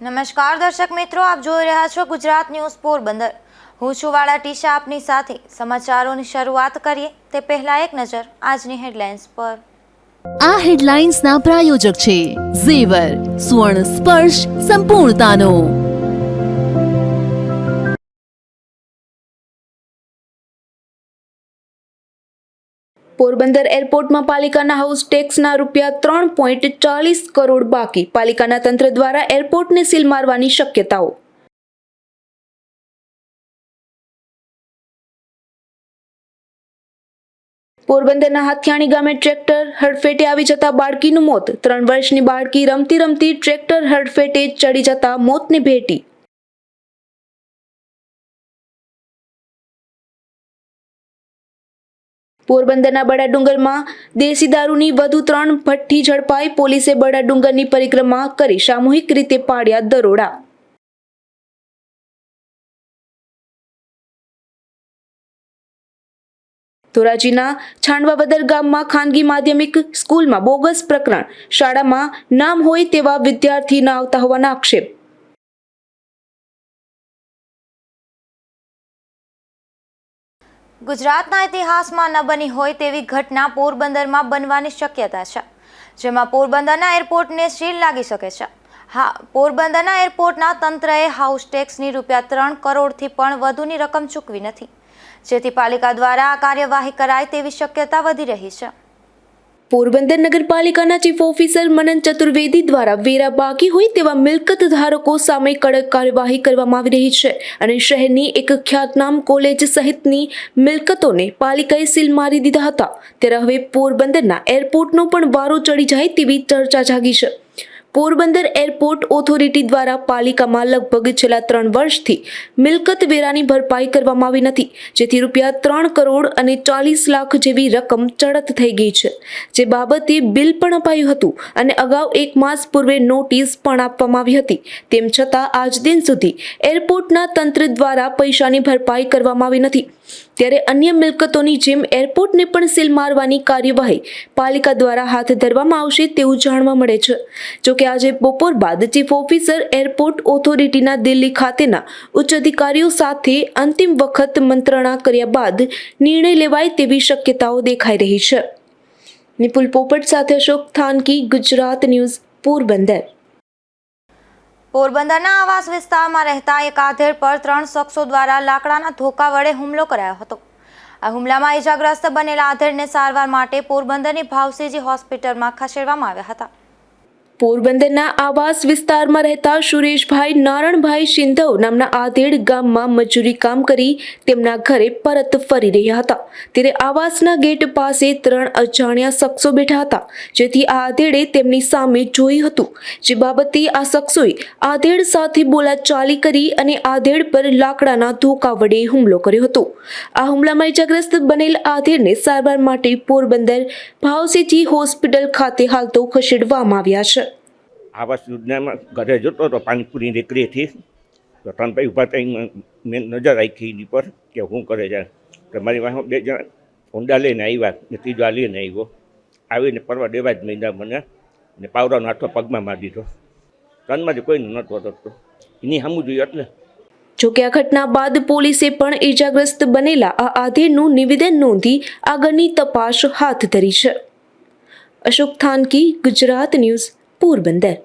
નમસ્કાર દર્શક મિત્રો, આપ જોઈ રહ્યા છો ગુજરાત ન્યૂઝ પોરબંદર। હું છું વાળા ટીશા આપની સાથે। સમાચારોની શરૂઆત કરીએ તે પહેલા એક નજર આજની હેડલાઇન્સ પર। આ હેડલાઇન્સના પ્રાયોજક છે ઝેવર, સ્વર્ણ સ્પર્શ સંપૂર્ણતાનો। પોરબંદર એરપોર્ટમાં પાલિકાના હાઉસ ટેક્સના રૂપિયા 3.40 કરોડ બાકી। પાલિકાના તંત્ર દ્વારા એરપોર્ટને સીલ મારવાની શક્યતાઓ। પોરબંદરના હાથિયાણી ગામે ટ્રેક્ટર હડફેટે આવી જતા બાળકીનું મોત। 3 વર્ષની બાળકી રમતી રમતી ટ્રેક્ટર હડફેટે ચડી જતા મોતને ભેટી। પોરબંદરના બડાડુંગરમાં દેશી દારૂની વધુ 3 ભઠ્ઠી ઝડપાઈ। પોલીસે બડાડુંગરની પરિક્રમા કરી સામૂહિક રીતે પાડ્યા દરોડા। ધોરાજીના છાંડવાવદર ગામમાં ખાનગી માધ્યમિક સ્કૂલમાં બોગસ પ્રકરણ। શાળામાં નામ હોય તેવા વિદ્યાર્થી ન આવતા હોવાના આક્ષેપ। ગુજરાતના ઇતિહાસમાં ન બની હોય તેવી ઘટના પોરબંદરમાં બનવાની શક્યતા છે, જેમાં પોરબંદરના એરપોર્ટને સીલ લાગી શકે છે। હા, પોરબંદરના એરપોર્ટના તંત્રએ હાઉસ ટેક્સની રૂપિયા 3 કરોડથી પણ વધુની રકમ ચૂકવી નથી, જેથી પાલિકા દ્વારા આ કાર્યવાહી કરાય તેવી શક્યતા વધી રહી છે। પોરબંદર નગરપાલિકાના ચીફ ઓફિસર મનન ચતુર્વેદી દ્વારા વેરા બાકી હોય તેવા મિલકત ધારકો સામે કડક કાર્યવાહી કરવામાં આવી રહી છે અને શહેરની એક ખ્યાતનામ કોલેજ સહિતની મિલકતોને પાલિકાએ સીલ મારી દીધા હતા। ત્યારે હવે પોરબંદરના એરપોર્ટનો પણ વારો ચડી જાય તેવી ચર્ચા જાગી છે। પોરબંદર એરપોર્ટ ઓથોરિટી દ્વારા પાલિકામાં લગભગ છેલ્લા 3 વર્ષથી મિલકત વેરાની ભરપાઈ કરવામાં આવી નથી, જેથી રૂપિયા 3 કરોડ અને 40 લાખ જેવી રકમ ચડત થઈ ગઈ છે, જે બાબતે બિલ પણ અપાયું હતું અને અગાઉ 1 માસ પૂર્વે નોટિસ પણ આપવામાં આવી હતી। તેમ છતાં આજ દિન સુધી એરપોર્ટના તંત્ર દ્વારા પૈસાની ભરપાઈ કરવામાં આવી નથી। ત્યારે અન્ય મિલકતોની જેમ એરપોર્ટને પણ સીલ મારવાની કાર્યવાહી પાલિકા દ્વારા હાથ ધરવામાં આવશે તેવું જાણવા મળે છે। જોકે આજે બપોર બાદ ચીફ ઓફિસર એરપોર્ટ ઓથોરિટીના દિલ્હી ખાતેના ઉચ્ચ અધિકારીઓ સાથે અંતિમ વખત મંત્રણા કર્યા બાદ નિર્ણય લેવાય તેવી શક્યતાઓ દેખાઈ રહી છે। નિપુલ પોપટ સાથે અશોક થાનકી, ગુજરાત ન્યૂઝ, પોરબંદર। પોરબંદરના આવાસ વિસ્તારમાં રહેતા એક આધેડ પર 3 શખ્સો દ્વારા લાકડાના ધોકા વડે હુમલો કરાયો હતો। આ હુમલામાં ઈજાગ્રસ્ત બનેલા આધેડને સારવાર માટે પોરબંદરની ભાવસીજી હોસ્પિટલમાં ખસેડવામાં આવ્યા હતા। પોરબંદરના આવાસ વિસ્તારમાં રહેતા સુરેશભાઈ નારણભાઈ સિંધવ નામના આધેડ ગામમાં મજૂરી કામ કરી તેમના ઘરે પરત ફરી રહ્યા હતા। ત્યારે આવાસના ગેટ પાસે 3 અજાણ્યા શખ્સો બેઠા હતા, જેથી આ આધેડે તેમની સામે જોયું હતું, જે બાબતે આ શખ્સોએ આધેડ સાથે બોલાચાલી કરી અને આધેડ પર લાકડાના ધોકા વડે હુમલો કર્યો હતો। આ હુમલામાં ઈજાગ્રસ્ત બનેલ આધેડને સારવાર માટે પોરબંદર ભાવસીજી હોસ્પિટલ ખાતે હાલ તો ખસેડવામાં આવ્યા છે। આવાસ યોજનામાં ઘરે જતો હતો પાણીપુરી રેકડીએથી, તો 3 ભાઈ ઊભા થઈને મેં નજર રાખી એની પર કે શું કરે છે। તો મારી પાસે 2 જણા હોન્ડા લઈને આવ્યા ને 3જો આ લઈને આવ્યો, આવીને પરવા દેવા જ માંડ્યા મને ને પાવરાનો હાથો પગમાં મારી દીધો। 3માંથી કોઈને નહોતો થતો, એની સામું જોઈએ એટલે। જોકે આ ઘટના બાદ પોલીસે પણ ઈજાગ્રસ્ત બનેલા આ આધેડનું નિવેદન નોંધી આગળની તપાસ હાથ ધરી છે। અશોક થાનકી, ગુજરાત ન્યૂઝ, પોરબંદર।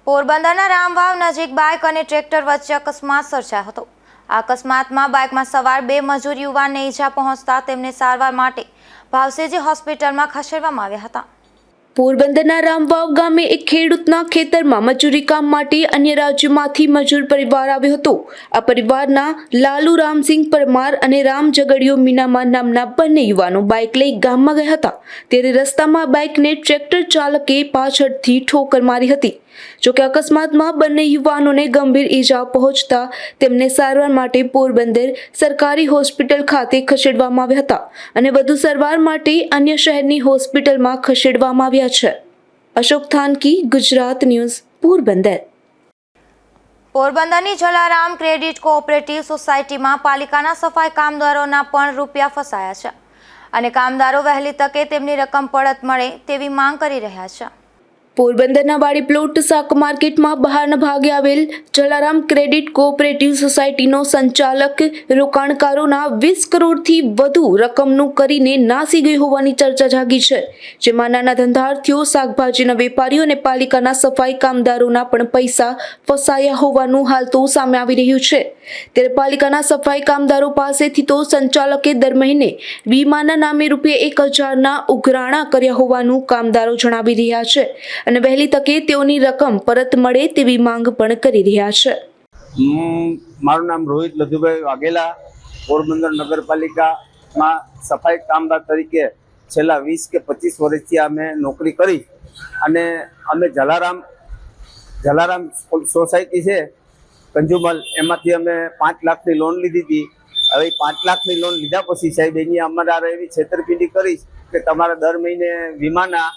પોરબંદરના રામવાવ નજીક બાઇક અને ટ્રેક્ટર વચ્ચે અકસ્માત સર્જાયો હતો। આ અકસ્માતમાં બાઇકમાં સવાર 2 મજૂર યુવાનને ઈજા પહોંચતા તેમને સારવાર માટે ભાવસીજી હોસ્પિટલમાં ખસેડવામાં આવ્યા હતા। પોરબંદરના રામવાવ ગામે એક ખેડૂતના ખેતરમાં મજૂરી કામ માટે અન્ય રાજ્યમાંથી મજૂર પરિવાર આવ્યો હતો। આ પરિવારના લાલુ રામસિંહ પરમાર અને રામ ઝઘડિયો મીનામા નામના બંને યુવાનો બાઇક લઈ ગામમાં ગયા હતા। ત્યારે રસ્તામાં બાઇકને ટ્રેક્ટર ચાલકે પાછળથી ઠોકર મારી હતી। જોકે અકસ્માતમાં બંને યુવાનોને ગંભીર ઈજા પહોંચતા તેમને સારવાર માટે પોરબંદર સરકારી હોસ્પિટલ ખાતે ખસેડવામાં આવ્યા હતા અને વધુ સારવાર માટે અન્ય શહેરની હોસ્પિટલમાં ખસેડવામાં આવ્યા છે। અશોક થાનકી, ગુજરાત ન્યૂઝ, પોરબંદર। પોરબંદરની જલારામ ક્રેડિટ કોઓપરેટિવ સોસાયટીમાં પાલિકાના સફાઈ કામદારોના પણ રૂપિયા ફસાયા છે અને કામદારો વહેલી તકે તેમની રકમ પરત મળે તેવી માંગ કરી રહ્યા છે। પોરબંદરના વાડી પ્લોટ શાક માર્કેટમાં બહારના ભાગે આવેલ જલારામ ક્રેડિટ કોઓપરેટિવ સોસાયટીનો સંચાલક રોકાણકારોના 20 કરોડથી વધુ રકમનું કરીને નાસી ગઈ હોવાની ચર્ચા જાગી છે, જેમાં નાના ધંધાર્થીઓ, શાકભાજીના વેપારીઓ અને પાલિકાના સફાઈ કામદારોના પણ પૈસા ફસાયા હોવાનું હાલ તો સામે આવી રહ્યું છે. ત્યારે પાલિકાના સફાઈ કામદારો પાસેથી તો સંચાલકે દર મહિને વીમાના નામે ₹1000ના ઉઘરાણા કર્યા હોવાનું કામદારો જણાવી રહ્યા છે અને વહેલી તકે તેઓની રકમ પરત મળે તેવી માંગ પણ કરી રહ્યા છે. મારું નામ રોહિત લધુભાઈ વાઘેલા, પોરબંદર નગરપાલિકામાં સફાઈ કામદાર તરીકે છેલ્લા 20 કે 25 વર્ષથી અમે નોકરી કરી અને અમે જલારામ સોસાયટી છે કંજુમલ, એમાંથી અમે 5 લાખની લોન લીધી હતી. હવે 5 લાખની લોન લીધા પછી સાહેબ એની અમારા એવી છેતરપિંડી કરી કે તમારા દર મહિને વીમાના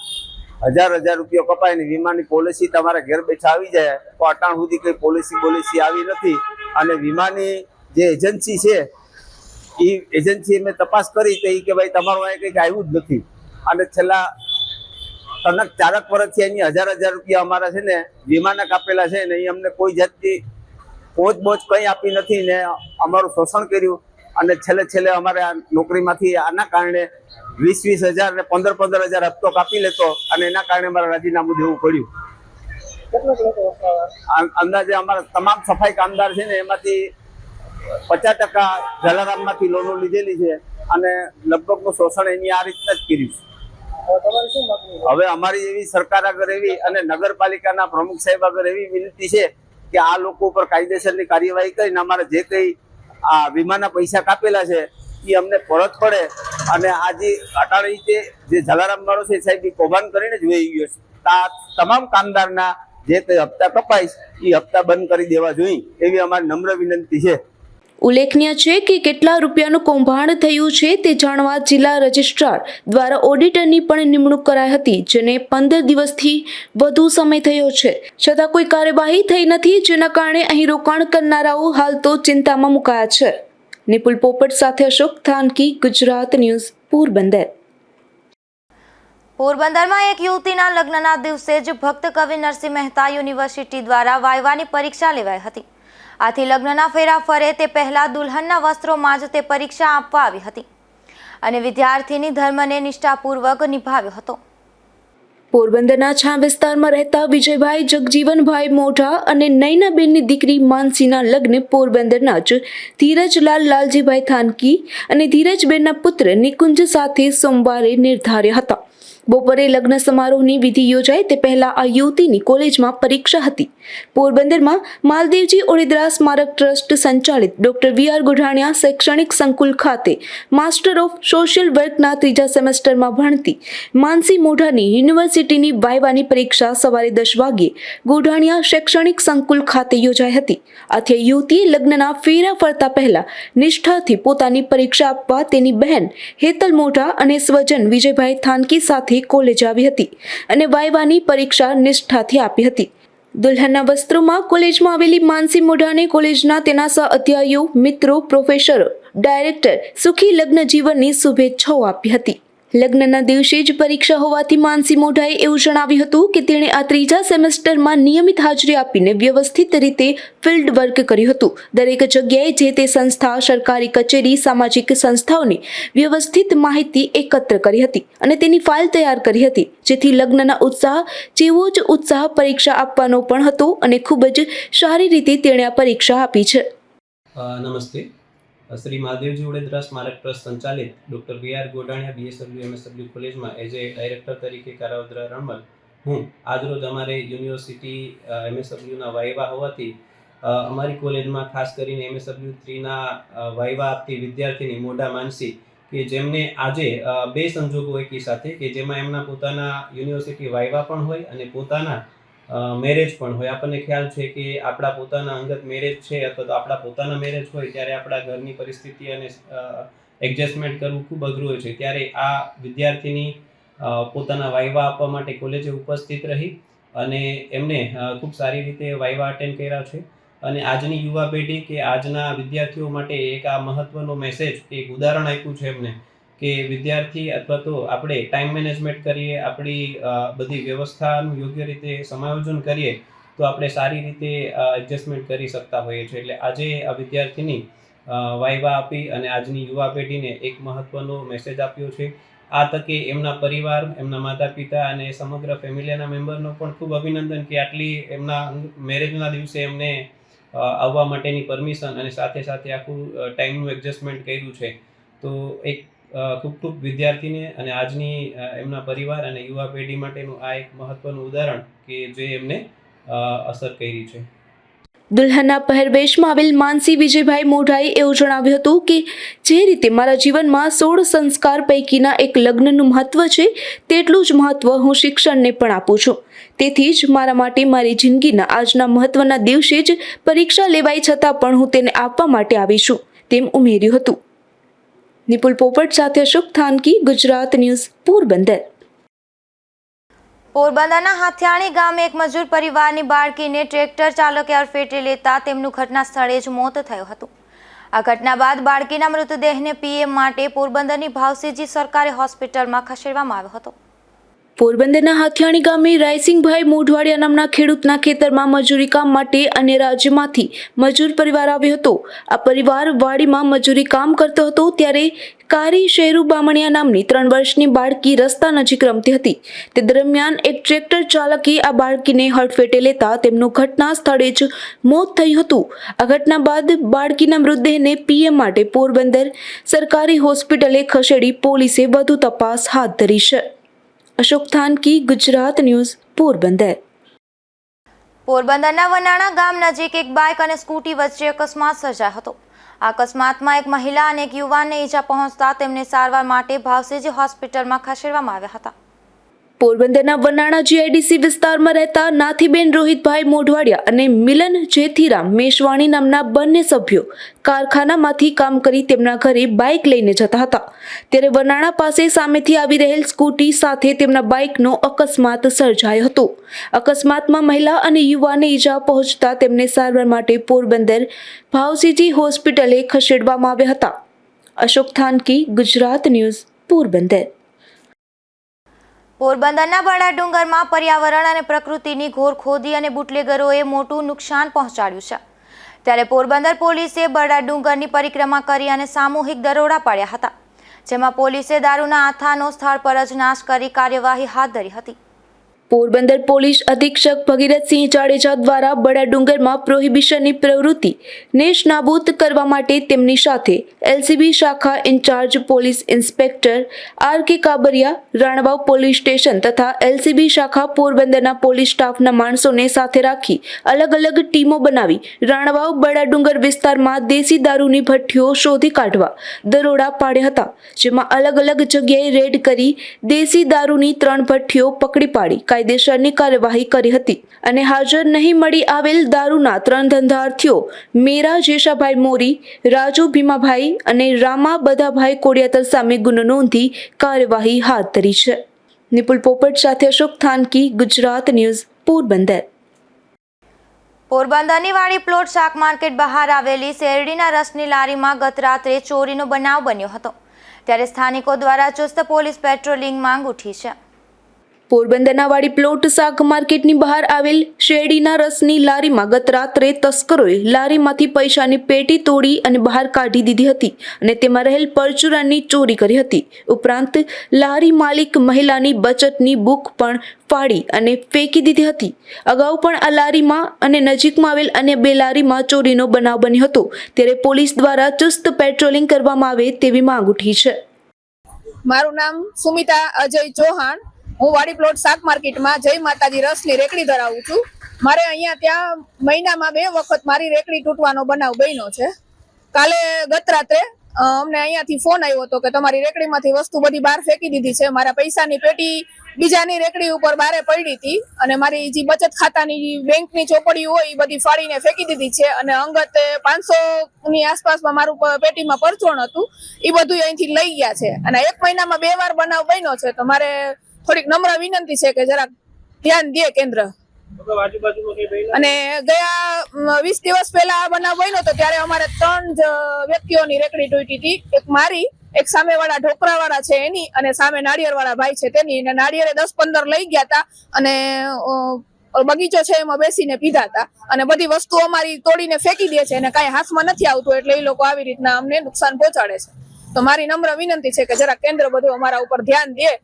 હજાર રૂપિયા કપાય ને વીમાની પોલિસી તમારા ઘેર બેઠા આવી જાય. તો અટાણ સુધી કઈ પોલિસી આવી નથી અને વીમાની જે એજન્સી છે એ એજન્સી મેં તપાસ કરી તો એ કે ભાઈ તમારું અહીં કંઈક આવ્યું જ નથી અને છેલ્લા 4 વર્ષથી એની હજાર રૂપિયા અમારા છે ને વીમાના કાપેલા છે ને એ અમને કોઈ જાતની પહોંચ કંઈ આપી નથી ને અમારું શોષણ કર્યું અને છેલ્લે અમારે આ નોકરીમાંથી આના કારણે 20,000 ને 15,000 હપ્તો કાપી લેતો અને એના કારણે અમારે રાજીનામું દેવું પડ્યું. અંદાજે અમારા તમામ સફાઈ કામદાર છે ને એમાંથી 50% જલારામમાંથી લોનો લીધેલી છે અને લગભગનું શોષણ એની આ રીતના જ કર્યું છે. હવે અમારી એવી સરકાર આગળ એવી અને નગરપાલિકાના પ્રમુખ સાહેબ આગળ એવી વિનંતી છે કે આ લોકો ઉપર કાયદેસરની કાર્યવાહી કરીને અમારે જે કંઈ આ વીમાના પૈસા કાપેલા છે એ અમને પરત પડે અને આજે અટાણી જે જલારામ વાળો છે સાહેબ એ કૌભાંડ કરીને જ વહી ગયો છે. આ તમામ કામદારના જે કંઈ હપ્તા કપાય એ હપ્તા બંધ કરી દેવા જોઈએ એવી અમારી નમ્ર વિનંતી છે. ઉલ્લેખનીય છે કે કેટલા રૂપિયાનું કૌભાંડ થયું છે તે જાણવા જિલ્લા રજિસ્ટ્રાર દ્વારા ઓડિટરની પણ નિમણૂક કરાઈ હતી, જેને 15 દિવસથી વધુ સમય થયો છે, છતાં કોઈ કાર્યવાહી થઈ નથી, જેના કારણે અહીં રોકાણ કરનારાઓ હાલ તો ચિંતામાં મુકાયા છે. નિપુલ પોપટ સાથે અશોક થાનકી, ગુજરાત ન્યૂઝ, પોરબંદર. પોરબંદરમાં એક યુવતીના લગ્નના દિવસે જ ભક્ત કવિ નરસિંહ મહેતા યુનિવર્સિટી દ્વારા વાયવાની પરીક્ષા લેવાઈ હતી. આથી લગ્નના ફેરા ફરે તે પહેલા દુલ્હનના વસ્ત્રોમાં જ તે પરીક્ષા આપવા આવી હતી અને વિદ્યાર્થીની ધર્મને નિષ્ઠાપૂર્વક નિભાવ્યો હતો. પોરબંદરના છા વિસ્તારમાં રહેતા વિજયભાઈ જગજીવનભાઈ મોઢા અને નૈનાબેનની દીકરી માનસીના લગ્ન પોરબંદરના જ ધીરજલાલ લાલજીભાઈ થાનકી અને ધીરજબેનના પુત્ર નિકુંજ સાથે સોમવારે નિર્ધાર્યા હતા. બપોરે લગ્ન સમારોહની વિધિ યોજાય તે પહેલા આ યુવતીની કોલેજમાં પરીક્ષા હતી. પોરબંદરમાં માલદેવજી ઓળેદરા સ્મારક ટ્રસ્ટ સંચાલિત ડોક્ટર વી.આર. ગોઢાણીયા શૈક્ષણિક સંકુલ ખાતે માસ્ટર ઓફ સોશિયલ વર્કના 3જા સેમેસ્ટરમાં ભણતી માનસી મોઢાની યુનિવર્સિટીની વાયવાની પરીક્ષા સવારે 10 વાગ્યે ગોઢાણીયા શૈક્ષણિક સંકુલ ખાતે યોજાઈ હતી. આથી યુવતીએ લગ્નના ફેરા ફરતા પહેલા નિષ્ઠાથી પોતાની પરીક્ષા આપવા તેની બહેન હેતલ મોઢા અને સ્વજન વિજયભાઈ થાનકી સાથે કોલેજ આવી હતી અને વાયવાની પરીક્ષા નિષ્ઠાથી આપી હતી. દુલ્હનના વસ્ત્રોમાં કોલેજમાં આવેલી માનસી મોઢાને કોલેજના તેના સહ અધ્યાયીઓ, મિત્રો, પ્રોફેસરો, ડાયરેક્ટર સુખી લગ્ન જીવનની શુભેચ્છાઓ આપી હતી. લગ્નના દિવસે જ પરીક્ષા હોવાથી માનસી મોઢાએ એવું જણાવ્યું હતું કે તેણે આ 3જા સેમેસ્ટરમાં નિયમિત હાજરી આપીને વ્યવસ્થિત રીતે ફિલ્ડ વર્ક કર્યું હતું. દરેક જગ્યાએ જે તે સંસ્થા, સરકારી કચેરી, સામાજિક સંસ્થાઓની વ્યવસ્થિત માહિતી એકત્ર કરી હતી અને તેની ફાઇલ તૈયાર કરી હતી, જેથી લગ્નના ઉત્સાહ જેવો જ ઉત્સાહ પરીક્ષા આપવાનો પણ હતો અને ખૂબ જ સારી રીતે તેણે આ પરીક્ષા આપી છે. નમસ્તે. શ્રી મહાદેવજી ઓળેદરા સ્મારક ટ્રસ્ટ સંચાલિત doctor VR. Godhaniya BSW MSW કોલેજમાં એઝ એ ડાયરેક્ટર તરીકે કારાવદ્રા રણમલ હું આજરોજ અમારે યુનિવર્સિટી એમએસડબલ્યુના વાયવા હોવાથી અમારી કોલેજમાં ખાસ કરીને એમએસડબલ્યુ 3ના વાયવા આપતી વિદ્યાર્થીની મોઢા માનસી કે જેમને આજે 2 સંજોગો એકી સાથે કે જેમાં એમના પોતાના યુનિવર્સિટી વાયવા પણ હોય અને પોતાના મેરેજ પણ હોય. આપણને ખ્યાલ છે કે આપણા પોતાના અંગત મેરેજ છે અથવા તો આપણા પોતાના મેરેજ હોય ત્યારે આપણા ઘરની પરિસ્થિતિ અને એડજસ્ટમેન્ટ કરવું ખૂબ અઘરું હોય છે. ત્યારે આ વિદ્યાર્થીની પોતાના વાયવા આપવા માટે કોલેજે ઉપસ્થિત રહી અને એમને ખૂબ સારી રીતે વાયવા અટેન્ડ કર્યા છે અને આજની યુવા પેઢી કે આજના વિદ્યાર્થીઓ માટે એક આ મહત્વનો મેસેજ કે એક ઉદાહરણ આપ્યું છે એમને કે વિદ્યાર્થી અથવા તો આપણે ટાઈમ મેનેજમેન્ટ કરીએ, આપણી બધી વ્યવસ્થાનું યોગ્ય રીતે સમાયોજન કરીએ તો આપણે સારી રીતે એડજસ્ટમેન્ટ કરી શકતા હોઈએ છીએ. એટલે આજે આ વિદ્યાર્થીની વાઇવા આપી અને આજની યુવા પેઢીને એક મહત્વનો મેસેજ આપ્યો છે. આ તકે એમના પરિવાર, એમના માતા પિતા અને સમગ્ર ફેમિલીના મેમ્બરનો પણ ખૂબ અભિનંદન કે આટલી એમના મેરેજના દિવસે એમને આવવા માટેની પરમિશન અને સાથે સાથે આખું ટાઈમનું એડજસ્ટમેન્ટ કર્યું છે. તો એક ખૂબ ખૂબ વિદ્યાર્થીને અને આજની એમના પરિવાર અને યુવા પેઢી માટેનું આ એક મહત્વનું ઉદાહરણ કે જે એમને અસર કરી છે. દુલ્હનના પહેરવેશમાં આવેલ માનસી વિજયભાઈ મોઢાએ એવું જણાવ્યું હતું કે જે રીતે મારા જીવનમાં 16 સંસ્કાર પૈકીના એક લગ્નનું મહત્વ છે, તેટલું જ મહત્વ હું શિક્ષણને પણ આપું છું. તેથી જ મારા માટે મારી જિંદગીના આજના મહત્વના દિવસે જ પરીક્ષા લેવાઈ છતાં પણ હું તેને આપવા માટે આવી છું, તેમ ઉમેર્યું હતું. નિપુલ પોપટ સાથે અશોક થાનકી, ગુજરાત ન્યૂઝ, પોરબંદર. પોરબંદરના હાથિયાણી ગામે એક મજૂર પરિવારની બાળકીને ટ્રેક્ટર ચાલકે અડફેટે લેતા તેમનું ઘટના સ્થળે જ મોત થયું હતું. આ ઘટના બાદ બાળકીના મૃતદેહને પીએમ માટે પોરબંદરની ભાવસીજી સરકારી હોસ્પિટલમાં ખસેડવામાં આવ્યો હતો. પોરબંદરના હાથિયાણી ગામે રાયસિંગભાઈ મોઢવાડિયા નામના ખેડૂતના ખેતરમાં મજૂરી કામ માટે અન્ય રાજ્યમાંથી મજૂર પરિવાર આવ્યો હતો. આ પરિવાર વાડીમાં મજૂરી કામ કરતો હતો ત્યારે કારી શેરુ બામણિયા નામની 3 વર્ષની બાળકી રસ્તા નજીક રમતી હતી. તે દરમિયાન એક ટ્રેક્ટર ચાલકે આ બાળકીને હડફેટે લેતા તેમનું ઘટના સ્થળે જ મોત થયું હતું. આ ઘટના બાદ બાળકીના મૃતદેહને પીએમ માટે પોરબંદર સરકારી હોસ્પિટલે ખસેડી પોલીસે વધુ તપાસ હાથ ધરી છે. અશોક થાનકી, ગુજરાત ન્યૂઝ, પોરબંદર. પોરબંદરના વનાણા ગામ નજીક એક બાઇક અને સ્કૂટી વચ્ચે અકસ્માત સર્જાયો હતો. આ અકસ્માતમાં એક મહિલા અને એક યુવાનને ઈજા પહોંચતા તેમને સારવાર માટે ભાવસીજી હોસ્પિટલમાં ખસેડવામાં આવ્યા હતા. પોરબંદરના વનાણા જીઆઈડીસી વિસ્તારમાં રહેતા નાથીબેન રોહિતભાઈ મોઢવાડિયા અને મિલન જેથીરામ મેશવાણી નામના બંને સભ્યો કારખાનામાંથી કામ કરી તેમના ઘરે બાઇક લઈને જતા હતા. ત્યારે વનાણા પાસે સામેથી આવી રહેલ સ્કૂટી સાથે તેમના બાઇકનો અકસ્માત સર્જાયો હતો. અકસ્માતમાં મહિલા અને યુવાનને ઈજા પહોંચતા તેમને સારવાર માટે પોરબંદર ભાવસીજી હોસ્પિટલે ખસેડવામાં આવ્યા હતા. અશોક થાનકી, ગુજરાત ન્યૂઝ, પોરબંદર. પોરબંદરના બડા ડુંગરમાં પર્યાવરણ અને પ્રકૃતિની ઘોર ખોદી અને બુટલેગરોએ મોટું નુકસાન પહોંચાડ્યું છે. ત્યારે પોરબંદર પોલીસે બડા ડુંગરની પરિક્રમા કરી અને સામૂહિક દરોડા પાડ્યા હતા, જેમાં પોલીસે દારૂના આથાનો સ્થળ પર જ નાશ કરી કાર્યવાહી હાથ ધરી હતી. પોરબંદર પોલીસ અધિક્ષક ભગીરથસિંહ જાડેજા દ્વારા બડા ડુંગરમાં પ્રોહિબિશનની પ્રવૃત્તિ નેશ નાબૂદ કરવા માટે તેમની સાથે એલસીબી શાખા in charge police inspector R K Kabariya, Ranavav police station તથા એલસીબી શાખા પોરબંદરના પોલીસ સ્ટાફના માણસોને સાથે રાખી અલગ અલગ ટીમો બનાવી રાણવાવ બડા ડુંગર વિસ્તારમાં દેશી દારૂની ભઠ્ઠીઓ શોધી કાઢવા દરોડા પાડ્યા હતા, જેમાં અલગ અલગ જગ્યાએ રેડ કરી દેશી દારૂની 3 ભઠ્ઠીઓ પકડી પાડી કાયદેસરની કાર્યવાહી કરી હતી અને હાજર નહીં મળી આવેલ દારૂના 3 ધંધાર્થીઓ મેરા જેશાભાઈ મોરી, રાજુ ભીમાભાઈ અને રામા બધાભાઈ કોડિયાતર સામે ગુનો નોંધી કાર્યવાહી હાથ ધરી છે. નિપુલ પોપટ સાથે અશોક થાનકી, ગુજરાત ન્યૂઝ, પોરબંદર. પોરબંદરની વાડી પ્લોટ શાક માર્કેટ બહાર આવેલી શેરડીના રસની લારીમાં ગત રાત્રે ચોરીનો બનાવ બન્યો હતો, ત્યારે સ્થાનિકો દ્વારા ચુસ્ત પોલીસ પેટ્રોલિંગ માંગ ઉઠી છે. પોરબંદરના વાડી પ્લોટ શાક માર્કેટની બહાર આવેલ શેરડીના રસની લારીમાં ગત રાત્રે તસ્કરોએ લારીમાંથી પૈસાની પેટી તોડી અને બહાર કાઢી દીધી હતી અને તેમાં રહેલ પરચુરણની ચોરી કરી હતી. ઉપરાંત લારી માલિક મહિલાની બચતની બુક પણ ફાડી અને ફેંકી દીધી હતી. અગાઉ પણ આ લારીમાં અને નજીકમાં આવેલ અન્ય 2 લારીમાં ચોરીનો બનાવ બન્યો હતો, ત્યારે પોલીસ દ્વારા ચુસ્ત પેટ્રોલિંગ કરવામાં આવે તેવી માંગ ઉઠી છે. મારું નામ સુમિતા અજય ચૌહાણ. હું વાડી પ્લોટ શાક માર્કેટમાં જય માતાજી રસની રેકડી ધરાવું છું. મારે અહીંયા ત્યાં મહિનામાં 2 વખત મારી રેકડી તૂટવાનો બનાવ બન્યો છે. કાલે ગત રાત્રે અમને અહીંયાથી ફોન આવ્યો હતો કે તમારી રેકડીમાંથી વસ્તુ બધી બહાર ફેંકી દીધી છે. મારા પૈસાની પેટી બીજાની રેકડી ઉપર બારે પડી હતી અને મારી જે બચત ખાતાની બેંકની ચોપડી હોય એ બધી ફાડીને ફેંકી દીધી છે અને અંગત 500 ની આસપાસમાં મારું પેટીમાં પરચોણ હતું, એ બધું અહીંથી લઈ ગયા છે. અને 1 મહિનામાં 2 વાર બનાવ બન્યો છે, તો મારે થોડીક નમ્ર વિનંતી છે કે જરાક ધ્યાન દે કેન્દ્ર. અને ગયા 20 દિવસ પહેલા આ બનાવ બન્યો તો ત્યારે અમારે 3 વ્યક્તિઓની રેકડી તૂટી હતી, એક મારી, એક સામેવાળા ઢોકરાવાળા છે એની અને સામે નાળિયેરવાળા ભાઈ છે તેની. અને નાળિયેરે 10-15 લઈ ગયા હતા અને બગીચો છે એમાં બેસીને પીધા હતા અને બધી વસ્તુ અમારી તોડીને ફેંકી દે છે અને કાંઈ હાથમાં નથી આવતું, એટલે એ લોકો આવી રીતના અમને નુકસાન પહોંચાડે છે. તો મારી નમ્ર વિનંતી છે કે જરા કેન્દ્ર બધું અમારા ઉપર ધ્યાન દે.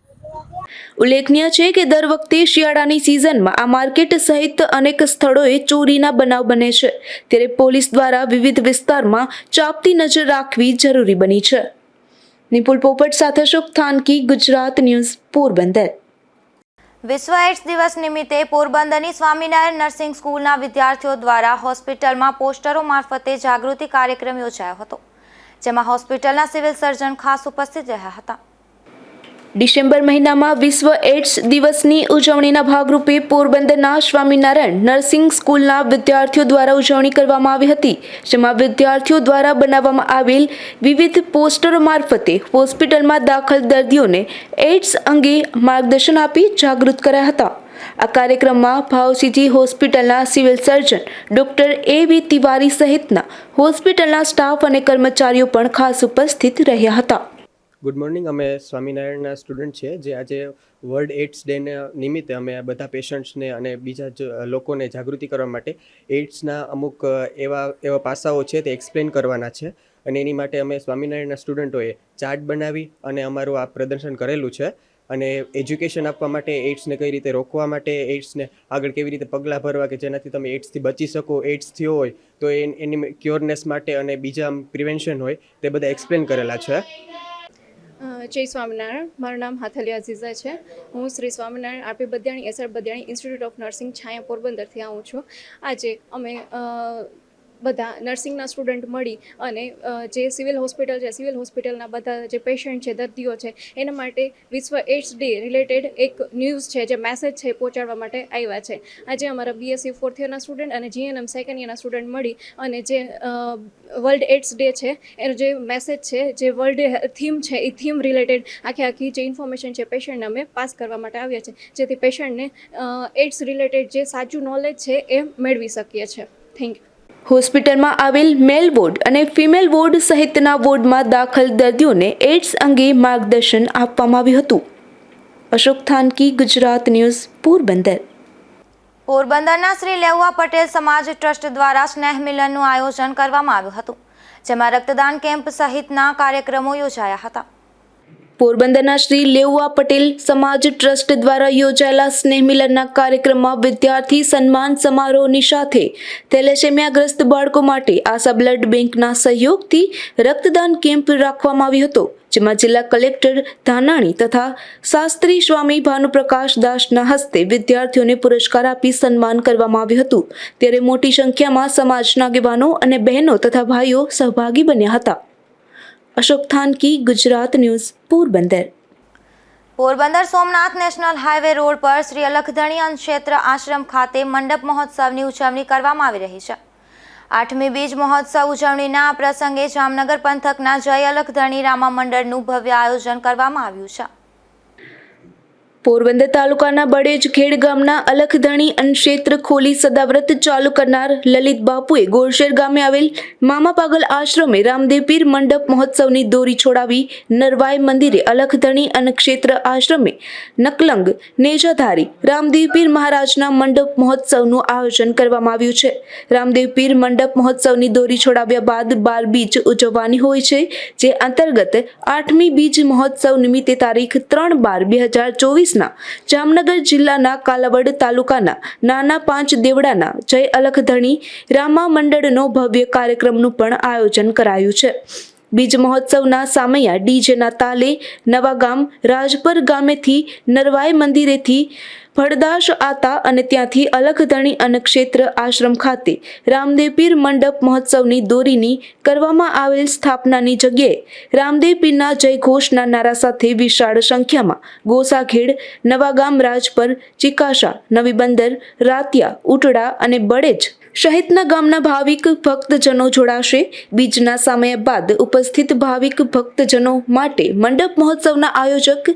ઉલ્લેખનીય છે કે દર વખતે શિયાળાની સિઝનમાં આ માર્કેટ સહિત અનેક સ્થળોએ ચોરીના બનાવ બને છે, ત્યારે પોલીસ દ્વારા વિવિધ વિસ્તારમાં ચાંપતી નજર રાખવી જરૂરી બની છે. નિપુલ પોપટ સાથે અશોક થાનકી, ગુજરાત ન્યૂઝ, પોરબંદર. વિશ્વ એડ્સ દિવસ નિમિત્તે પોરબંદરની સ્વામિનારાયણ નર્સિંગ સ્કૂલના વિદ્યાર્થીઓ દ્વારા હોસ્પિટલમાં પોસ્ટરો મારફતે જાગૃતિ કાર્યક્રમ યોજાયો હતો, જેમાં હોસ્પિટલના સિવિલ સર્જન ખાસ ઉપસ્થિત રહ્યા હતા. ડિસેમ્બર મહિનામાં વિશ્વ એડ્સ દિવસની ઉજવણીના ભાગરૂપે પોરબંદરના સ્વામિનારાયણ નર્સિંગ સ્કૂલના વિદ્યાર્થીઓ દ્વારા ઉજવણી કરવામાં આવી હતી, જેમાં વિદ્યાર્થીઓ દ્વારા બનાવવામાં આવેલ વિવિધ પોસ્ટરો મારફતે હોસ્પિટલમાં દાખલ દર્દીઓને એડ્સ અંગે માર્ગદર્શન આપી જાગૃત કર્યા હતા. આ કાર્યક્રમમાં ભાવસિદ્ધિ હોસ્પિટલના civil surgeon doctor A.V. Tiwari સહિતના હોસ્પિટલના સ્ટાફ અને કર્મચારીઓ પણ ખાસ ઉપસ્થિત રહ્યા હતા. Good morning. અમે સ્વામિનારાયણના સ્ટુડન્ટ છીએ, જે આજે વર્લ્ડ એડ્સ ડે નિમિત્તે અમે બધા પેશન્ટ્સને અને બીજા જ લોકોને જાગૃતિ કરવા માટે એડ્સના અમુક એવા પાસાઓ છે તે એક્સપ્લેન કરવાના છે, અને એની માટે અમે સ્વામિનારાયણના સ્ટુડન્ટોએ ચાર્ટ બનાવી અને અમારું આ પ્રદર્શન કરેલું છે. અને એજ્યુકેશન આપવા માટે, એડ્સને કઈ રીતે રોકવા માટે, એડ્સને આગળ કેવી રીતે પગલાં ભરવા કે જેનાથી તમે એડ્સથી બચી શકો, એડ્સ થયો હોય તો એની ક્યોરનેસ માટે અને બીજા પ્રિવેન્શન હોય તે બધા એક્સપ્લેન કરેલા છે. જય સ્વામિનારાયણ. મારું નામ હાથલિયા અઝીઝા છે. હું Shri Swaminarayan RP Badiyani SR Badiyani institute of nursing Chhaya પોરબંદરથી આવું છું. આજે અમે બધા નર્સિંગના સ્ટુડન્ટ મળી અને જે સિવિલ હોસ્પિટલ છે, સિવિલ હોસ્પિટલના બધા જે પેશન્ટ છે, દર્દીઓ છે, એના માટે વિશ્વ એડ્સ ડે રિલેટેડ એક ન્યૂઝ છે, જે મેસેજ છે, પહોંચાડવા માટે આવ્યા છે. આજે અમારા BSc 4th યરના સ્ટુડન્ટ અને GNM 2nd યરના સ્ટુડન્ટ મળી અને જે વર્લ્ડ એડ્સ ડે છે એનો જે મેસેજ છે, જે વર્લ્ડ થીમ છે, એ થીમ રિલેટેડ આખી જે ઇન્ફોર્મેશન છે પેશન્ટને અમે પાસ કરવા માટે આવ્યા છે, જેથી પેશન્ટને એડ્સ રિલેટેડ જે સાચું નોલેજ છે એ મેળવી શકીએ છીએ. Thank you. હોસ્પિટલમાં આવેલ મેલ વોર્ડ અને ફિમેલ વોર્ડ સહિતના વોર્ડમાં દાખલ દર્દીઓને એડ્સ અંગે માર્ગદર્શન આપવામાં આવ્યું હતું. અશોક થાનકી, ગુજરાત ન્યૂઝ, પોરબંદર. પોરબંદરના શ્રી લેઉવા પટેલ સમાજ ટ્રસ્ટ દ્વારા સ્નેહ મિલનનું આયોજન કરવામાં આવ્યું હતું, જેમાં રક્તદાન કેમ્પ સહિતના કાર્યક્રમો યોજાયા હતા. પોરબંદરના શ્રી લેઉવા પટેલ સમાજ ટ્રસ્ટ દ્વારા યોજાયેલા સ્નેહ મિલનના કાર્યક્રમમાં વિદ્યાર્થી સન્માન સમારોહની સાથે થેલેસેમિયાગ્રસ્ત બાળકો માટે આશા બ્લડ બેંકના સહયોગથી રક્તદાન કેમ્પ રાખવામાં આવ્યો હતો, જેમાં જિલ્લા કલેક્ટર ધાનાણી તથા શાસ્ત્રી સ્વામી ભાનુપ્રકાશ દાસના હસ્તે વિદ્યાર્થીઓને પુરસ્કાર આપી સન્માન કરવામાં આવ્યું હતું. ત્યારે મોટી સંખ્યામાં સમાજના આગેવાનો અને બહેનો તથા ભાઈઓ સહભાગી બન્યા હતા. Ashok Thanki, Gujarat news, Porbandar. Porbandar Somnath national highway road પર શ્રી અલખધણી અન્નક્ષેત્ર આશ્રમ ખાતે મંડપ મહોત્સવની ઉજવણી કરવામાં આવી રહી છે. 8મી બીજ મહોત્સવ ઉજવણીના આ પ્રસંગે જામનગર પંથકના જય અલખધણી રામા મંડળનું ભવ્ય આયોજન કરવામાં આવ્યું છે. પોરબંદર તાલુકાના બડેજ ખેડ ગામના અલખધણી અન્નક્ષેત્ર ખોલી સદાવ્રત ચાલુ કરનાર લલિત બાપુએ ગોળશેર ગામે આવેલ મામા પાગલ આશ્રમે રામદેવ પીર મંડપ મહોત્સવની દોરી છોડાવી નરવાઈ મંદિરે અલખધણી અન્નક્ષેત્ર આશ્રમે નકલંગ નેજાધારી રામદેવ પીર મહારાજના મંડપ મહોત્સવનું આયોજન કરવામાં આવ્યું છે. રામદેવ પીર મંડપ મહોત્સવની દોરી છોડાવ્યા બાદ 12 બીજ ઉજવવાની હોય છે, જે અંતર્ગત 8મી બીજ મહોત્સવ નિમિત્તે તારીખ 3/12/2024 જામનગર જિલ્લાના કાલાવડ તાલુકાના નાના પાંચ દેવડાના જય અલખધણી રામા મંડળનો ભવ્ય કાર્યક્રમનું પણ આયોજન કરાયું છે. બીજ મહોત્સવના સામૈયા ડીજેના તાલે નવાગામ રાજપર ગામેથી નરવાઈ મંદિરેથી ભડદાસ આતા અને ત્યાંથી અલખધણી અન્નક્ષેત્ર આશ્રમ ખાતે રામદેવ પીર મંડપ મહોત્સવની દોરીની કરવામાં આવેલ સ્થાપનાની જગ્યાએ રામદેવ પીરના જય ઘોષના નારા સાથે વિશાળ સંખ્યામાં ગોસાખેડ, નવાગામ, રાજપર, ચિકાસા, નવી બંદર, રાતિયા, ઉટડા અને બડેજ સહિતના ગામના ભાવિક ભક્તજનો જોડાશે. બીજના સમય બાદ ઉપસ્થિત ભાવિક ભક્તજનો માટે મંડપ મહોત્સવના આયોજક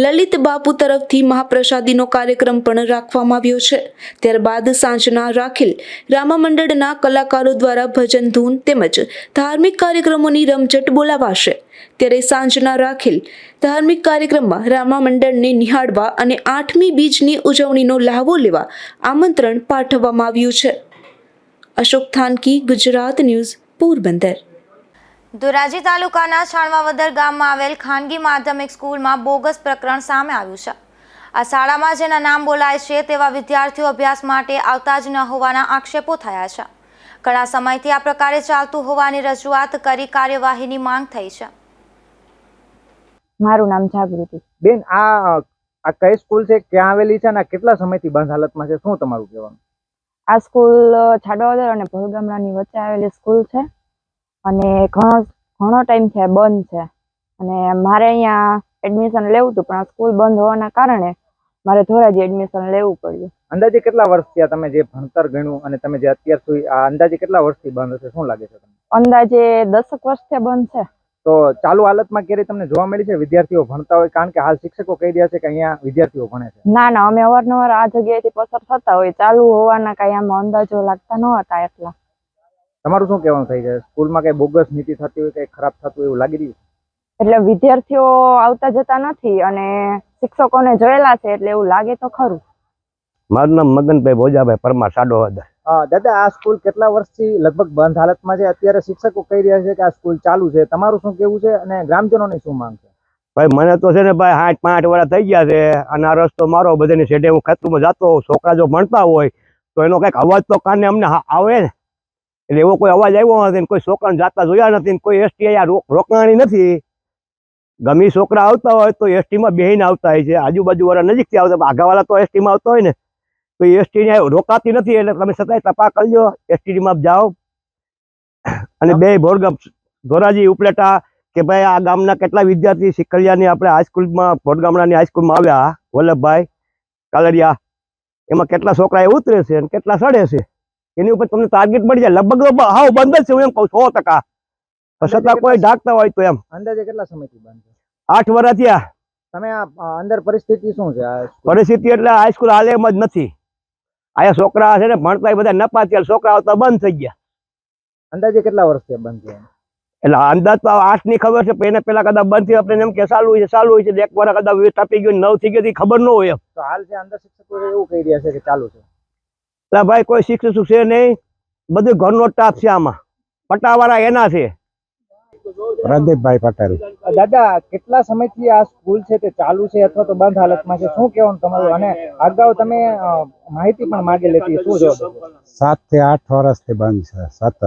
લલિત બાપુ તરફથી મહાપ્રસાદીનો કાર્યક્રમ પણ રાખવામાં આવ્યો છે. ત્યારબાદ સાંજના રાખેલ રામા મંડળના કલાકારો દ્વારા ભજન ધૂન તેમજ ધાર્મિક કાર્યક્રમોની રમઝટ બોલાવાશે. ત્યારે સાંજના રાખેલ ધાર્મિક કાર્યક્રમમાં રામા મંડળને નિહાળવા અને 8મી બીજની ઉજવણીનો લહાવો લેવા આમંત્રણ પાઠવવામાં આવ્યું છે. અશોક થાનકી, ગુજરાત ન્યૂઝ, પોરબંદર. ધોરાજી તાલુકાના છાણવાવદર ગામમાં આવેલ ખાનગી માધ્યમિક સ્કૂલમાં બોગસ પ્રકરણ સામે આવ્યું છે. આ શાળામાં જેના નામ બોલાય છે તેવા વિદ્યાર્થીઓ અભ્યાસ માટે આવતા જ ન હોવાના આક્ષેપો થયા છે. ઘણા સમયથી આ પ્રકારે ચાલતું હોવાની રજૂઆત કરી કાર્યવાહીની માંગ થઈ છે. મારું નામ જાગૃતિ. બેન, આ કઈ સ્કૂલ છે, ક્યાં આવેલી છે અને કેટલા સમયથી બંધ હાલતમાં છે, શું તમારું કહેવાનું? આ સ્કૂલ છાડવાદર અને ભોલગામડાની વચ્ચે આવેલી સ્કૂલ છે અને ઘણો ટાઈમ છે બંધ છે. અને મારે અહીંયા એડમિશન લેવું હતું, પણ આ સ્કૂલ બંધ હોવાના કારણે મારે ધોરાજી એડમિશન લેવું પડ્યું. અંદાજે કેટલા વર્ષ થયા તમે જે ભણતર ગણ્યું અને તમે જે અત્યાર સુધી અંદાજે કેટલા વર્ષથી બંધ હશે, શું લાગે છે તમને? અંદાજે 10 વર્ષથી બંધ છે. તો ચાલુ હાલતમાં ક્યારે તમને જોવા મળી છે વિદ્યાર્થીઓ ભણતા હોય? કારણ કે હાલ શિક્ષકો કહી રહ્યા છે કે અહીંયા વિદ્યાર્થીઓ ભણે છે. ના, અમે અવારનવાર આ જગ્યાએથી પસાર થતા હોય, ચાલુ હોવાના કઈ આમાં અંદાજો લાગતા ન હતા. એટલા તમારું શું કહેવાનું થઈ છે? સ્કૂલમાં કઈ બોગસ નીતિ થતી હોય, કઈ ખરાબ થતું હોય એવું લાગી રહ્યું? એટલે વિદ્યાર્થીઓ આવતા જતા નથી અને શિક્ષકોને જોયેલા છે એટલે એવું લાગે તો ખરું. મારું નામ મગનભાઈ ભોજાભાઈ પરમાર, છાડવાદર. દાદા, આ સ્કૂલ કેટલા વર્ષથી લગભગ બંધ હાલતમાં છે? અત્યારે શિક્ષકો કહી રહ્યા છે કે આ સ્કૂલ ચાલુ છે. તમારું શું કેવું છે અને ગ્રામજનોની શું માંગ છે? ભાઈ, મને તો છે ને ભાઈ 5 વર્ષ થઈ ગયા છે અને આ રસ્તો મારો બધાની શેઠે હું ખેતરમાં જતો હોઉં. છોકરા જો ભણતા હોય તો એનો કંઈક અવાજ તો કાને અમને આવે ને, એટલે એવો કોઈ અવાજ આવ્યો નથી. કોઈ છોકરાને જાતા જોયા નથી, કોઈ એસટી અહીંયા રોકાણી નથી. ગમે છોકરા આવતા હોય તો એસટીમાં બેહીને આવતા હોય છે. આજુબાજુ વાળા નજીકથી આવતા, આગાવાળા તો એસટીમાં આવતા હોય ને તો એસટી ને રોકાતી નથી. એટલે તમે છતાંય તપાસ કરજો, એસટીમાં જાઓ. અને બે ભોરગામ ધોરાજી ઉપલેટા કે ભાઈ આ ગામના કેટલા વિદ્યાર્થી સિકલિયાની આપણે હાઈસ્કૂલમાં ભોરગામડાની હાઈસ્કૂલમાં આવ્યા, વલ્લભભાઈ કાલરિયા, એમાં કેટલા છોકરા એ ઉતરે છે અને કેટલા સડે છે એની ઉપર તમને ટાર્ગેટ મળી જાય. લગભગ હાવ બંધ જ છે, હું એમ કહું 100%. છતાં કોઈ ઢાકતા હોય તો એમ. અંદાજે કેટલા સમયથી બંધ છે? 8 વર્ષ થયા. તમે અંદર પરિસ્થિતિ શું છે? પરિસ્થિતિ એટલે હાઈસ્કૂલ હાલે એમ જ નથી. આયા છોકરા છે ને ભણતા બધા નપા થયા, છોકરા આવતા બંધ થઈ ગયા. અંદાજે કેટલા વર્ષથી બંધ થયા? એટલે અંદાજ તો 8 ની ખબર છે, પણ એને પેલા કદાચ બંધ થયું આપણે એમ કે ચાલુ હોય છે. એક વાર કદાચ 20 ટપી ગયું, 9 થઈ ગઈ ખબર ન હોય એમ. તો હાલ છે અંદર શિક્ષકો એવું કહી રહ્યા છે કે ચાલુ છે. એટલે ભાઈ કોઈ શિક્ષક છે નહીં, બધું ઘરનો સ્ટાફ છે. આમાં પટાવાળા એના છે. પ્રદીપભાઈ પટેલ. દાદા, કેટલા સમયથી આ સ્કૂલ છે તે ચાલુ છે અથવા તો બંધ હાલતમાં છે, શું કહેવાનું તમારું? અને અગાઉ તમે માહિતી પણ માંગેલી હતી, શું જવાબ? 7 થી 8 વર્ષથી બંધ છે સતત.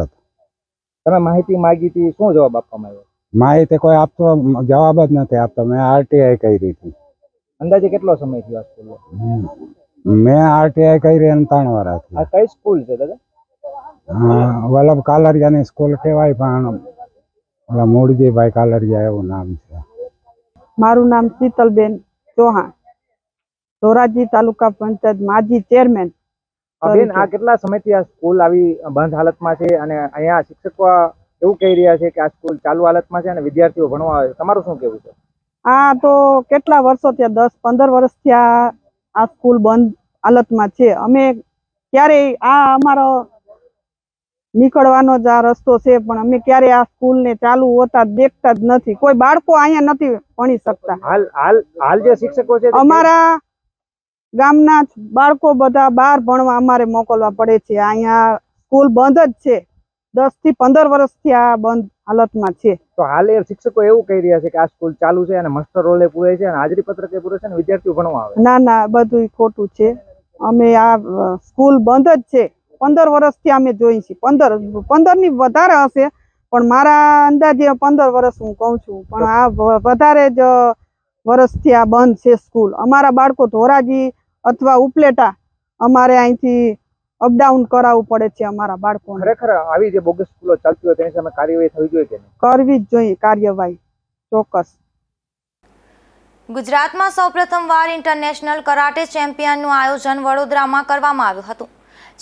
તમે માહિતી માંગી હતી, શું જવાબ આપવામાં આવ્યો? માહિતી કોઈ આપતો જવાબ જ નથી આપતો. મેં આરટીઆઈ કરી હતી. અંદાજે કેટલો સમય થયો આ સ્કૂલ? મેં આરટીઆઈ કરી અને 3 વર્ષ. આ કઈ સ્કૂલ છે દાદા? વલ્લભ કાલરિયાની સ્કૂલ કહેવાય, પણ ઓલા મૂળજીભાઈ કાલરિયા એવું નામ છે. મારું નામ શીતલબેન ચૌહાણ, ધોરાજી તાલુકા પંચાયત માજી ચેરમેન. બેન, આ કેટલા સમયથી આ સ્કૂલ આવી બંધ હાલતમાં છે અને અહીંયા શિક્ષકો એવું કહી રહ્યા છે કે આ સ્કૂલ ચાલુ હાલતમાં છે અને વિદ્યાર્થીઓ ભણવા આવે? તમારું શું કેવું છે? આ તો કેટલા વર્ષો થયા, 10-15 વર્ષથી આ સ્કૂલ બંધ હાલતમાં છે. અમે ક્યારેય આ અમારો નીકળવાનો જ આ રસ્તો છે, પણ અમે ક્યારે આ સ્કૂલને ચાલુ હોતા દેખતા જ નથી. કોઈ બાળકો અહીંયા નથી ભણી શકતા. હાલ જે શિક્ષકો છે અમારા ગામના બાળકો બધા બહાર ભણવા અમારે મોકલવા પડે છે. અહીંયા સ્કૂલ બંધ જ છે, 10 થી 15 વર્ષથી આ બંધ હાલતમાં છે. તો હાલ એ શિક્ષકો એવું કહી રહ્યા છે કે આ સ્કૂલ ચાલુ છે અને માસ્ટર રોલે પૂરે છે અને હાજરી પત્રકે પૂરે છે અને વિદ્યાર્થીઓ ભણવા આવે? ના, બધું ખોટું છે. અમે આ સ્કૂલ બંધ જ છે, 15 વર્ષથી અમે જોઈ છીએ. 15 ની વધારે હશે, પણ મારા અંદાજે 15 વર્ષ હું કહું છું, પણ આ વધારે જ વર્ષથી આ બંધ છે સ્કૂલ. અમારા બાળકો ધોરાજી અથવા ઉપલેટા અમારે અહીંથી અપડાઉન કરાવવું પડે છે અમારા બાળકોને. ખરેખર આવી જે બોગસ સ્કૂલો ચાલતી હોય તેની સામે કાર્યવાહી થવી જોઈએ કે નહીં? કરવી જ જોઈએ કાર્યવાહી, ચોક્કસ. ગુજરાતમાં સૌપ્રથમવાર ઇન્ટરનેશનલ કરાટે ચેમ્પિયનનું આયોજન વડોદરામાં કરવામાં આવ્યું હતું.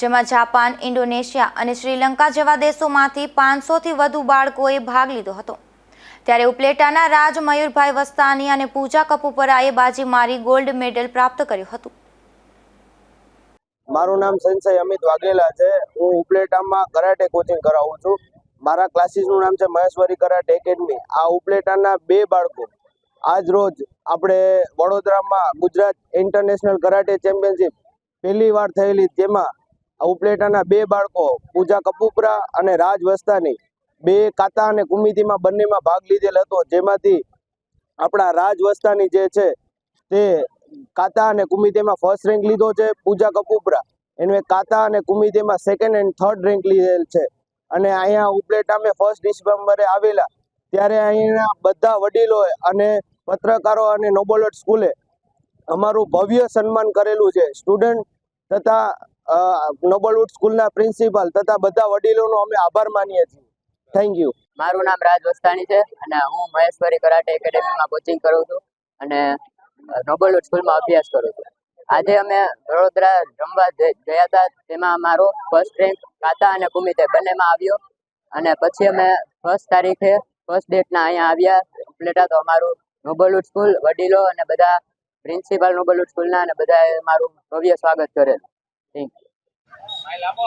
જેમાં જાપાન, ઇન્ડોનેશિયા અને શ્રીલંકા જેવા દેશોમાંથી 500થી વધુ બાળકોએ ભાગ લીધો હતો. ત્યારે ઉપલેટાના રાજ મયુરભાઈ વસ્તાની અને પૂજા કપૂપરાએ બાજી મારી ગોલ્ડ મેડલ પ્રાપ્ત કર્યું હતું. મારું નામ સંજય અમિત વાઘેલા છે. હું ઉપલેટામાં કરાટે કોચિંગ કરાવું છું. મારા ક્લાસીસનું નામ છે મહેશ્વરી કરાટે એકેડમી. આ ઉપલેટાના 2 બાળકો આજ રોજ આપણે વડોદરામાં ગુજરાત ઇન્ટરનેશનલ કરાટે ચેમ્પિયનશિપ પહેલી વાર થયેલી, જેમાં ઉપલેટાના 2 બાળકો પૂજા કપૂપરા અને રાજ વસ્તાની 2 કાતા અને કુમિતિમાં બંનેમાં ભાગ લીધેલ હતો. જેમાંથી આપણા રાજ વસ્તાની જે છે તે કાતા અને કુમિતિમાં ફર્સ્ટ રેન્ક લીધો છે. પૂજા કપૂપરા એને કાતા અને કુમિતિમાં સેકન્ડ એન્ડ થર્ડ રેન્ક લીધેલ છે. અને અહીંયા ઉપલેટામાં 1 ડિસેમ્બરે આવેલા ત્યારે અહીંના બધા વડીલોએ અને પત્રકારો અને નોબેલોટ સ્કૂલે અમારું ભવ્ય સન્માન કરેલું છે. સ્ટુડન્ટ તથા નોબેલોટ સ્કૂલના પ્રિન્સિપાલ તથા બધા વડીલોનો અમે આભાર માનીએ છીએ. Thank you. મારું નામ રાજ વસ્તાણી છે અને હું મહેશ્વરી કરાટે એકેડેમીમાં કોચિંગ કરું છું અને નોબેલોટ સ્કૂલમાં અભ્યાસ કરું છું. આજે અમે વડોદરા રમવા ગયા હતા, તેમાં અમારો ફર્સ્ટ રેન્ક કાતા અને કુમિતે બંનેમાં આવ્યો અને પછી અમે 1 તારીખે ફર્સ્ટ ડેટના અહીંયા આવ્યા ઉપલેટા. તો અમારું નોબેલોટ સ્કૂલ વડીલો અને બધા પ્રિન્સિપાલ નોબેલોટ સ્કૂલના અને બધાએ મારું ભવ્ય સ્વાગત કરેલું. Thank you.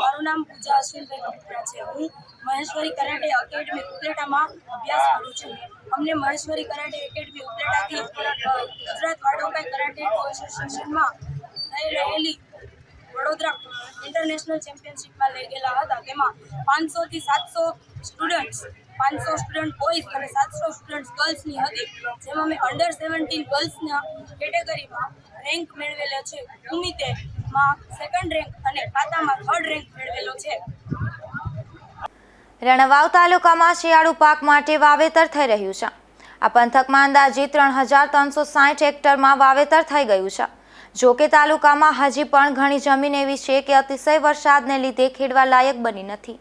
મારું નામ પૂજા અશ્વિનભાઈ કપૂરા છે. હું મહેશ્વરી કરાટે એકેડમી ઉપલેટામાં અભ્યાસ કરું છું. અમને મહેશ્વરી કરાટે એકેડમી ઉપલેટાથી ગુજરાત વાડોકાઈ કરાટે એસોસિએશનમાં થઈ રહેલી વડોદરા ઇન્ટરનેશનલ ચેમ્પિયનશિપમાં લઈ ગયેલા હતા. તેમાં 500થી 700 સ્ટુડન્ટ્સ, 500 સ્ટુડન્ટ બોયઝ અને 700 સ્ટુડન્ટ ગર્લ્સની હતી. જેમાં મેં અંડર 17 ગર્લ્સના કેટેગરીમાં રેન્ક મેળવેલો છે. કુમિતેમાં સેકન્ડ રેન્ક અને કાતામાં થર્ડ રેન્ક મેળવેલો છે. રણવાવ તાલુકામાં શિયાળુ પાક માટે વાવેતર થઈ રહ્યું છે. આ પંથકમાં અંદાજિત 3360 હેક્ટરમાં વાવેતર થઈ ગયું છે. જો કે તાલુકામાં હજી પણ ઘણી જમીન એવી છે કે અતિશય વરસાદને લીધે ખેડવા લાયક બની નથી.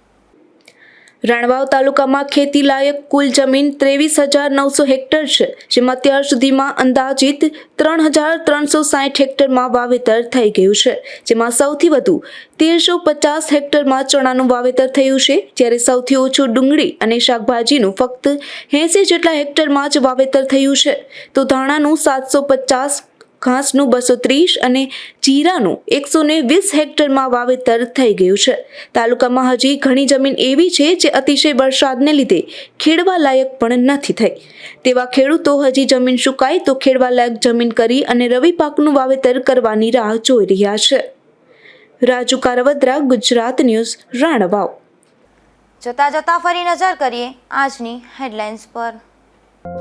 રાણવાવ તાલુકામાં ખેતી લાયક કુલ જમીન 23,900 હેક્ટર છે, જેમાં અત્યાર સુધીમાં અંદાજિત 3,360 હેક્ટરમાં વાવેતર થઈ ગયું છે. જેમાં સૌથી વધુ 1,350 હેક્ટરમાં ચણાનું વાવેતર થયું છે, જ્યારે સૌથી ઓછું ડુંગળી અને શાકભાજીનું ફક્ત 80 જેટલા હેક્ટરમાં જ વાવેતર થયું છે. તો ધાણાનું 750, ઘાસનું 230 અને જીરાનું 120 હેક્ટરમાં વાવેતર થઈ ગયું છે. તાલુકામાં હજી ઘણી જમીન એવી છે જે અતિશય વરસાદને લીધે ખેડવા લાયક પણ નથી થઈ. તેવા ખેડૂતો હજી જમીન સુકાય તો ખેડવા લાયક જમીન કરી અને રવિ પાકનું વાવેતર કરવાની રાહ જોઈ રહ્યા છે. રાજુ કારવદ્રા, ગુજરાત ન્યૂઝ, રાણવાવ. જોતા જોતા ફરી નજર કરીએ આજની હેડલાઇન્સ પર.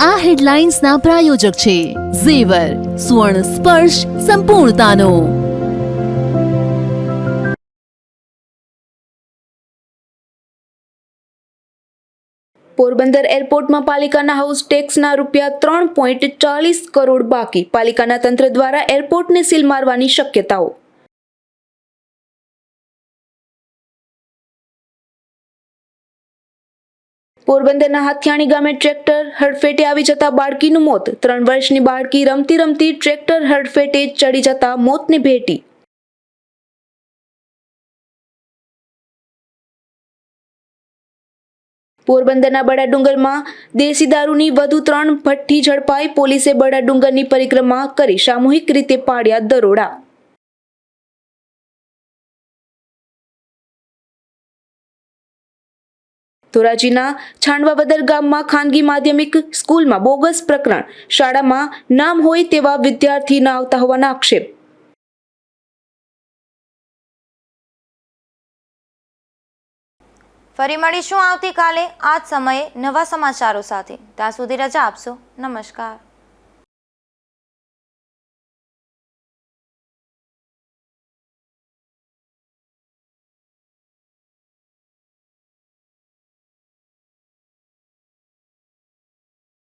આ હેડલાઇન્સના પ્રાયોજક છે ઝેવર, સ્વર્ણ સ્પર્શ સંપૂર્ણતાનો. પોરબંદર એરપોર્ટમાં પાલિકાના હાઉસ ટેક્સના રૂપિયા 3.40 કરોડ બાકી. પાલિકાના તંત્ર દ્વારા એરપોર્ટને સીલ મારવાની શક્યતાઓ. પોરબંદરના હાથિયાણી ગામે ટ્રેક્ટર હડફેટે આવી જતા બાળકીનું મોત. 3 વર્ષની બાળકી રમતી રમતી ટ્રેક્ટર હડફેટે ચડી જતા મોતને ભેટી. પોરબંદરના બડાડુંગરમાં દેશી દારૂની વધુ 3 ભઠ્ઠી ઝડપાઈ. પોલીસે બડાડુંગરની પરિક્રમા કરી સામૂહિક રીતે પાડ્યા દરોડા. ધોરાજીના છાંડવાવદર ગામમાં ખાનગી માધ્યમિક સ્કૂલમાં બોગસ પ્રકરણ. શાળામાં નામ હોય તેવા વિદ્યાર્થી ન આવતા હોવાના આક્ષેપ. ફરી મળીશું આવતીકાલે આ જ સમયે નવા સમાચારો સાથે. ત્યાં સુધી રજા આપશો. નમસ્કાર.